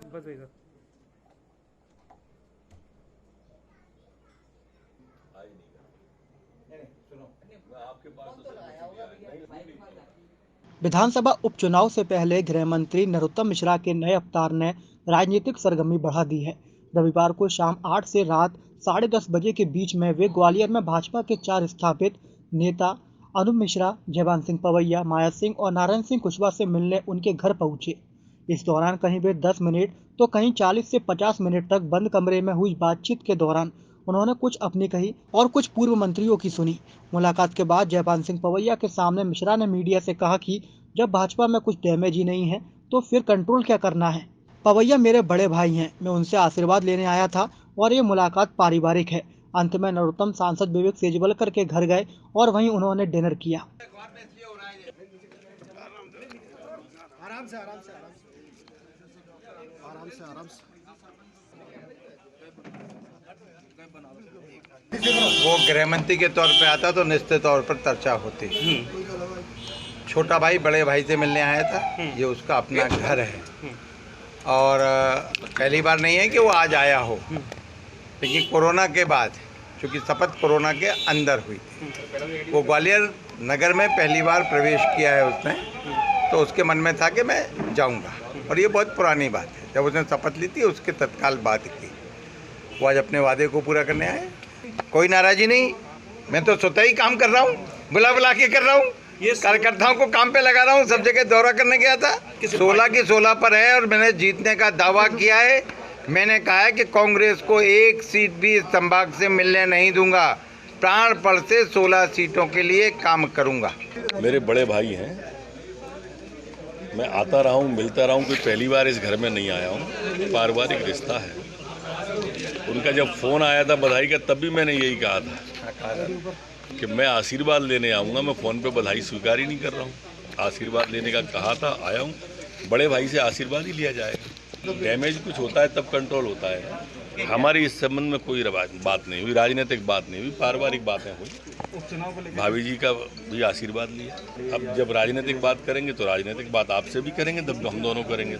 बस इधर विधानसभा उपचुनाव से पहले गृह मंत्री नरोत्तम मिश्रा के नए अवतार ने राजनीतिक सरगर्मी बढ़ा दी है। रविवार को शाम 8 से रात 10:30 बजे के बीच में वे ग्वालियर में भाजपा के 4 स्थापित नेता अनुप मिश्रा, जयभान सिंह पवैया, माया सिंह और नारायण सिंह कुशवाहा से मिलने उनके घर पहुंचे। इस दौरान कहीं वे 10 मिनट तो कहीं 40 से 50 मिनट तक बंद कमरे में हुई बातचीत के दौरान उन्होंने कुछ अपनी कही और कुछ पूर्व मंत्रियों की सुनी। मुलाकात के बाद जयभान सिंह पवैया के सामने मिश्रा ने मीडिया से कहा कि जब भाजपा में कुछ डैमेज ही नहीं है तो फिर कंट्रोल क्या करना है। पवैया मेरे बड़े भाई हैं, मैं उनसे आशीर्वाद लेने आया था और ये मुलाकात पारिवारिक है। अंत में नरोत्तम सांसद विवेक सेजवलकर के घर गए और वहीं उन्होंने डिनर किया। आराम से आराम से आराम से आराम से वो गृह मंत्री के तौर पे आता तो निश्चित तौर पर चर्चा होती। छोटा भाई बड़े भाई से मिलने आया था, ये उसका अपना घर है और पहली बार नहीं है कि वो आज आया हो, लेकिन कोरोना के बाद, चूँकि शपथ कोरोना के अंदर हुई थी, वो ग्वालियर नगर में पहली बार प्रवेश किया है उसने, तो उसके मन में था कि मैं जाऊंगा। और ये बहुत पुरानी बात है, जब उसने शपथ ली थी उसके तत्काल बाद की। वो आज अपने वादे को पूरा करने आए, कोई नाराज़ी नहीं। मैं तो स्वतः ही काम कर रहा हूँ, बुला के कर रहा हूँ, ये कार्यकर्ताओं को काम पे लगा रहा हूँ। सब जगह दौरा करने गया था, 16 की 16 पर है और मैंने जीतने का दावा किया है। मैंने कहा है कि कांग्रेस को एक सीट भी इस संभाग से मिलने नहीं दूंगा, प्राणपण से 16 सीटों के लिए काम करूंगा। मेरे बड़े भाई हैं, मैं आता रहा हूँ, मिलता रहा हूँ, कोई पहली बार इस घर में नहीं आया हूँ। पारिवारिक रिश्ता है। उनका जब फ़ोन आया था बधाई का, तब भी मैंने यही कहा था कि मैं आशीर्वाद लेने आऊँगा, मैं फ़ोन पे बधाई स्वीकार ही नहीं कर रहा हूँ। आशीर्वाद लेने का कहा था, आया हूँ। बड़े भाई से आशीर्वाद ही लिया जाएगा। डैमेज कुछ होता है तब कंट्रोल होता है। हमारी इस संबंध में कोई बात नहीं हुई, राजनीतिक बात नहीं हुई, पारिवारिक बातें हुई। भाभी जी का भी आशीर्वाद लिया। अब जब राजनीतिक बात करेंगे तो राजनीतिक बात आपसे भी करेंगे, तब हम दोनों करेंगे।